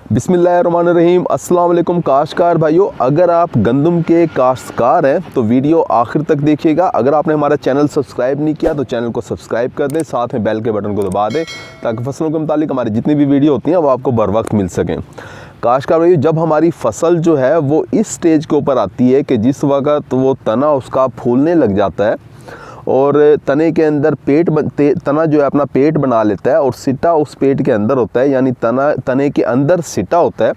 बिस्मिल्लाहिर्रहमानिर्रहीम। अस्सलाम वालेकुम काश्तकार भाइयों, अगर आप गंदम के काश्तकार हैं तो वीडियो आखिर तक देखिएगा। अगर आपने हमारा चैनल सब्सक्राइब नहीं किया तो चैनल को सब्सक्राइब कर दें, साथ में बेल के बटन को दबा दें ताकि फसलों के मुतालिक हमारी जितनी भी वीडियो होती हैं वो आपको बर वक्त मिल सकें। काश्तकार भाइयों, जब हमारी फसल जो है वो इस स्टेज के ऊपर आती है कि जिस वक्त वो तना उसका फूलने लग जाता है और तने के अंदर तना जो है अपना पेट बना लेता है और सिटा उस पेट के अंदर होता है, यानी तने के अंदर सिटा होता है,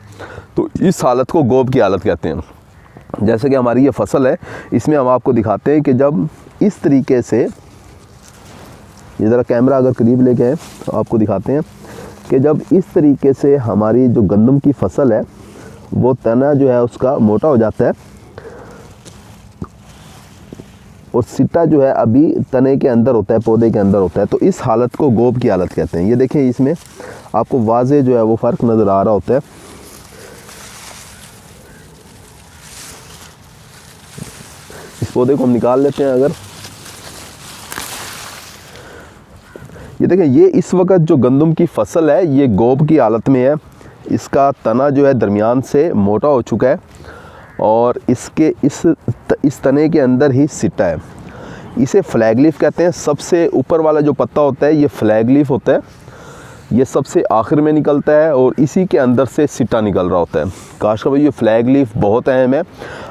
तो इस हालत को गोब की हालत कहते हैं। जैसे कि हमारी ये फसल है, इसमें हम आपको दिखाते हैं कि जब इस तरीके से, ये ज़रा कैमरा अगर करीब लेके आए तो आपको दिखाते हैं कि जब इस तरीके से हमारी जो गंदम की फसल है वो तना जो है उसका मोटा हो जाता है और सिट्टा जो है अभी तने के अंदर होता है, पौधे के अंदर होता है, तो इस हालत को गोब की हालत कहते हैं। ये देखें, इसमें आपको वाज़े जो है वो फ़र्क नज़र आ रहा होता है। इस पौधे को हम निकाल लेते हैं। अगर ये देखें, ये इस वक्त जो गंदम की फसल है ये गोब की हालत में है। इसका तना जो है दरमियान से मोटा हो चुका है और इसके इस तने के अंदर ही सिट्टा है। इसे फ्लैग लीफ कहते हैं। सबसे ऊपर वाला जो पत्ता होता है ये फ्लैग लीफ होता है, ये सबसे आखिर में निकलता है और इसी के अंदर से सिट्टा निकल रहा होता है। काश्तकार भाई, ये फ्लैग लीफ बहुत अहम है।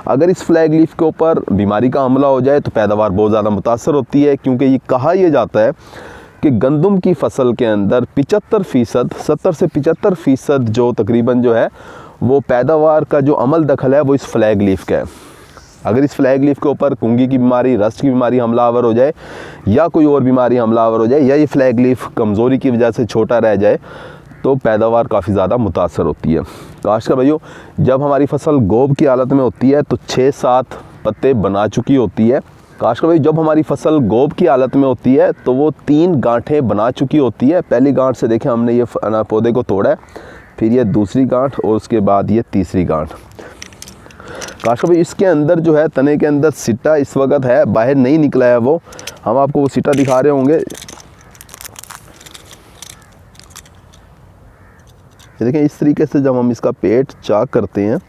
अगर इस फ्लैग लीफ के ऊपर बीमारी का हमला हो जाए तो पैदावार बहुत ज़्यादा मुतासर होती है, क्योंकि ये कहा यह जाता है कि गंदम की फसल के अंदर 75%, 70 से 75% जो तकरीबन जो है वो पैदावार का जो अमल दखल है वो इस फ्लैग लीफ का है। अगर इस फ्लैग लीफ के ऊपर कुंगी की बीमारी, रस्ट की बीमारी हमलावर हो जाए या कोई और बीमारी हमलावर हो जाए या ये फ्लैग लीफ कमज़ोरी की वजह से छोटा रह जाए तो पैदावार काफ़ी ज़्यादा मुतासर होती है। काश्तकार भाइयों, जब हमारी फसल गोब की हालत में होती है तो 6-7 पत्ते बना चुकी होती है। काश्तकार भाई, जब हमारी फसल गोब की हालत में होती है तो वो 3 गांठें बना चुकी होती है। पहली गांठ से देखें, हमने ये पौधे को तोड़ा है, फिर ये दूसरी गांठ और उसके बाद ये तीसरी गांठ। काश्तकार भाई, इसके अंदर जो है तने के अंदर सिट्टा इस वक्त है, बाहर नहीं निकला है वो। हम आपको वो सिट्टा दिखा रहे होंगे। ये देखें, इस तरीके से जब हम इसका पेट चाक करते हैं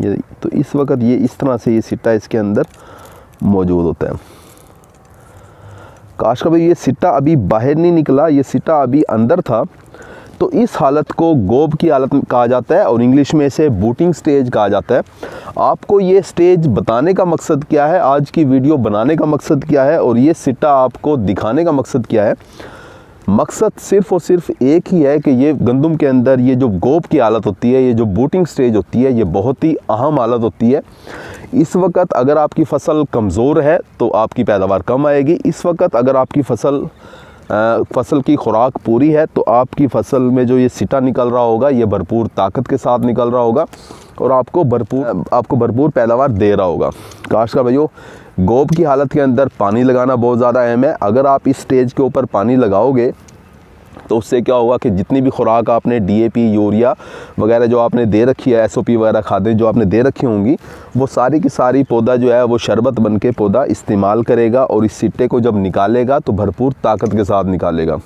ये, तो इस वक्त ये इस तरह से ये सिट्टा इसके अंदर मौजूद होता है। काश्तकार भाई, ये सिट्टा अभी बाहर नहीं निकला, ये सिट्टा अभी अंदर था, तो इस हालत को गोब की हालत कहा जाता है और इंग्लिश में इसे बूटिंग स्टेज कहा जाता है। आपको ये स्टेज बताने का मकसद क्या है, आज की वीडियो बनाने का मकसद क्या है और ये सिट्टा आपको दिखाने का मकसद क्या है? मकसद सिर्फ़ और सिर्फ एक ही है कि ये गंदम के अंदर ये जो गोब की हालत होती है, ये जो बूटिंग स्टेज होती है, ये बहुत ही अहम हालत होती है। इस वक्त अगर आपकी फसल कमज़ोर है तो आपकी पैदावार कम आएगी। इस वक्त अगर आपकी फसल की खुराक पूरी है तो आपकी फसल में जो ये सिट्टा निकल रहा होगा ये भरपूर ताकत के साथ निकल रहा होगा और आपको भरपूर पैदावार दे रहा होगा। काश्तकार भाइयों, गोब की हालत के अंदर पानी लगाना बहुत ज़्यादा अहम है। अगर आप इस स्टेज के ऊपर पानी लगाओगे तो उससे क्या होगा कि जितनी भी खुराक आपने DAP, यूरिया वगैरह जो आपने दे रखी है, SOP वगैरह खादें जो आपने दे रखी होंगी, वो सारी की सारी पौधा जो है वो शरबत बन के पौधा इस्तेमाल करेगा और इस सिट्टे को जब निकालेगा तो भरपूर ताकत के साथ निकालेगा।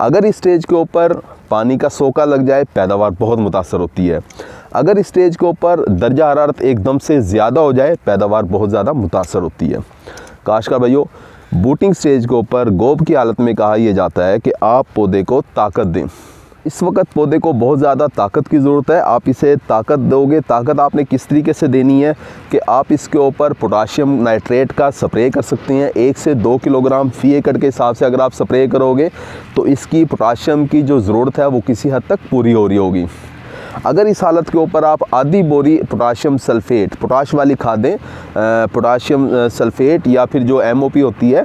अगर इस स्टेज के ऊपर पानी का सोका लग जाए पैदावार बहुत मुतासर होती है। अगर इस स्टेज के ऊपर दर्जा हरारत एकदम से ज़्यादा हो जाए पैदावार बहुत ज़्यादा मुतासर होती है। काश्तकार भाइयों, बूटिंग स्टेज के ऊपर गोब की हालत में कहा यह जाता है कि आप पौधे को ताकत दें। इस वक्त पौधे को बहुत ज़्यादा ताकत की ज़रूरत है। आप इसे ताकत दोगे। ताकत आपने किस तरीके से देनी है कि आप इसके ऊपर पोटाशियम नाइट्रेट का स्प्रे कर सकते हैं। 1 से 2 किलोग्राम फ़ी एकड़ के हिसाब से अगर आप स्प्रे करोगे तो इसकी पोटाशियम की जो ज़रूरत है वो किसी हद तक पूरी हो रही होगी। अगर इस हालत के ऊपर आप आधी बोरी पोटाशियम सल्फ़ेट, पोटाश वाली खादें, पोटाशियम सल्फ़ेट या फिर जो MOP होती है,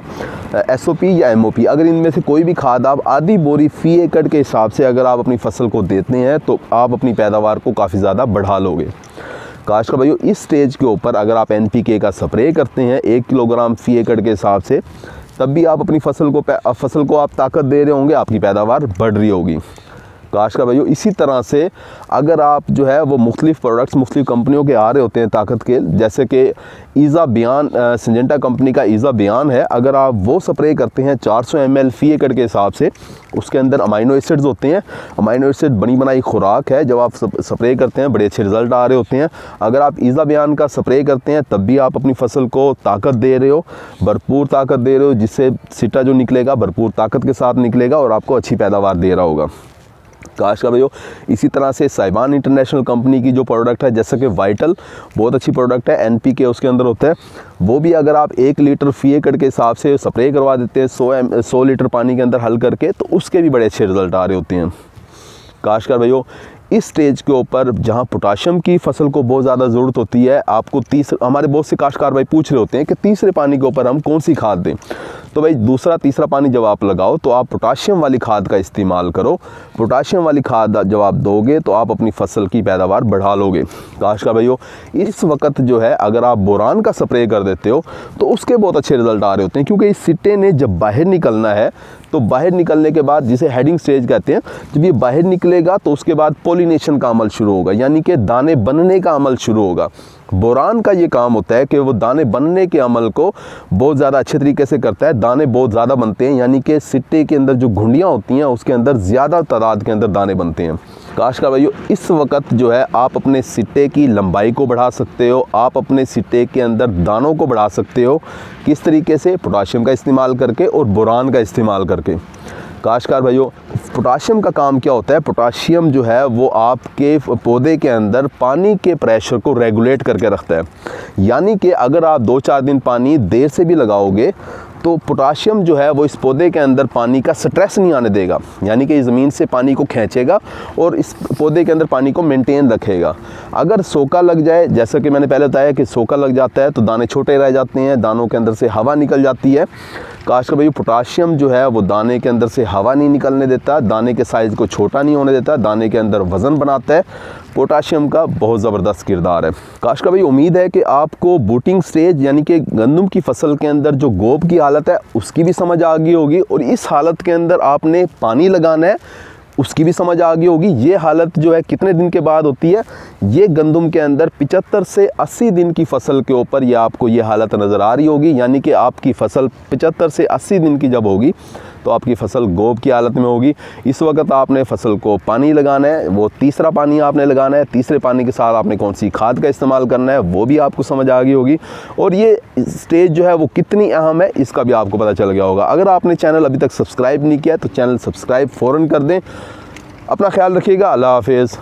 SOP या MOP, अगर इनमें से कोई भी खाद आप आधी बोरी फ़ी एकड़ के हिसाब से अगर आप अपनी फसल को देते हैं तो आप अपनी पैदावार को काफ़ी ज़्यादा बढ़ा लोगे। काश्तकार भाइयों, इस स्टेज के ऊपर अगर आप NPK का स्प्रे करते हैं 1 किलोग्राम फ़ी एकड़ के हिसाब से, तब भी आप अपनी फसल को आप ताकत दे रहे होंगे, आपकी पैदावार बढ़ रही होगी। काशकार भाइयों, इसी तरह से अगर आप जो है वो मुख्तलिफ़ प्रोडक्ट्स मुख्तलिफ़ कंपनियों के आ रहे होते हैं ताकत के, जैसे कि ईज़ा बियान, सिंजेंटा कंपनी का ईज़ा बियान है, अगर आप वो स्प्रे करते हैं 400 ml फी एकड़ के हिसाब से, उसके अंदर अमाइनो एसिड्स होते हैं। अमाइनो एसिड बनी बनाई खुराक है, जब आप स्प्रे करते हैं बड़े अच्छे रिज़ल्ट आ रहे होते हैं। अगर आप ईज़ा बियान का स्प्रे करते हैं तब भी आप अपनी फसल को ताकत दे रहे हो, भरपूर ताकत दे रहे हो, जिससे सिट्टा जो निकलेगा भरपूर ताकत के साथ निकलेगा और आपको अच्छी पैदावार दे रहा होगा। काशकार भाइयों, इसी तरह से साहिबान इंटरनेशनल कंपनी की जो प्रोडक्ट है, जैसे कि वाइटल, बहुत अच्छी प्रोडक्ट है, NPK उसके अंदर होता है, वो भी अगर आप 1 लीटर फी एकड़ के हिसाब से स्प्रे करवा देते हैं 100 लीटर पानी के अंदर हल करके, तो उसके भी बड़े अच्छे रिज़ल्ट आ रहे होते हैं। काशकार भाइयों, इस स्टेज के ऊपर जहाँ पोटाशियम की फसल को बहुत ज़्यादा ज़रूरत होती है, आपको हमारे बहुत से काश्तकार भाई पूछ रहे होते हैं कि तीसरे पानी के ऊपर हम कौन सी खाद दें। तो भाई दूसरा तीसरा पानी जब आप लगाओ तो आप पोटाशियम वाली खाद का इस्तेमाल करो। पोटाशियम वाली खाद जब आप दोगे तो आप अपनी फसल की पैदावार बढ़ा लोगे। काशकार भाइयों, इस वक्त जो है अगर आप बोरान का स्प्रे कर देते हो तो उसके बहुत अच्छे रिज़ल्ट आ रहे होते हैं, क्योंकि इस सिट्टे ने जब बाहर निकलना है तो बाहर निकलने के बाद, जिसे हेडिंग स्टेज कहते हैं, जब ये बाहर निकलेगा तो उसके बाद पॉलिनेशन का अमल शुरू होगा, यानी कि दाने बनने का अमल शुरू होगा। बोरान का ये काम होता है कि वो दाने बनने के अमल को बहुत ज़्यादा अच्छे तरीके से करता है। दाने बहुत ज़्यादा बनते हैं, यानी कि सिट्टे के अंदर जो घुंडियाँ होती हैं उसके अंदर ज़्यादा तादाद के अंदर दाने बनते हैं। काशकार भाइयों, इस वक्त जो है आप अपने सिट्टे की लंबाई को बढ़ा सकते हो, आप अपने सिट्टे के अंदर दानों को बढ़ा सकते हो। किस तरीके से? पोटाशियम का इस्तेमाल करके और बोरान का इस्तेमाल करके। काशकार भाइयों, पोटाशियम का काम क्या होता है? पोटाशियम जो है वो आपके पौधे के अंदर पानी के प्रेशर को रेगुलेट करके रखता है, यानी कि अगर आप 2-4 दिन पानी देर से भी लगाओगे तो पोटाशियम जो है वो इस पौधे के अंदर पानी का स्ट्रेस नहीं आने देगा, यानी कि ज़मीन से पानी को खींचेगा और इस पौधे के अंदर पानी को मेंटेन रखेगा। अगर सोका लग जाए, जैसा कि मैंने पहले बताया कि सोका लग जाता है तो दाने छोटे रह जाते हैं, दानों के अंदर से हवा निकल जाती है। काशकार भाई, पोटाशियम जो है वो दाने के अंदर से हवा नहीं निकलने देता, दाने के साइज़ को छोटा नहीं होने देता, दाने के अंदर वज़न बनाता है। पोटाशियम का बहुत ज़बरदस्त किरदार है। काशकार भाई, उम्मीद है कि आपको बूटिंग स्टेज यानी कि गंदम की फसल के अंदर जो गोब की हालत है उसकी भी समझ आ गई होगी, और इस हालत के अंदर आपने पानी लगाना है उसकी भी समझ आ गई होगी। ये हालत जो है कितने दिन के बाद होती है? ये गंदम के अंदर 75 से 80 दिन की फसल के ऊपर ये आपको ये हालत नज़र आ रही होगी, यानी कि आपकी फसल 75 से 80 दिन की जब होगी तो आपकी फसल गोब की हालत में होगी। इस वक्त आपने फसल को पानी लगाना है, वो तीसरा पानी आपने लगाना है। तीसरे पानी के साथ आपने कौन सी खाद का इस्तेमाल करना है वो भी आपको समझ आ गई होगी, और ये स्टेज जो है वो कितनी अहम है इसका भी आपको पता चल गया होगा। अगर आपने चैनल अभी तक सब्सक्राइब नहीं किया तो चैनल सब्सक्राइब फ़ौरन कर दें। अपना ख्याल रखिएगा। अल्लाह हाफिज़।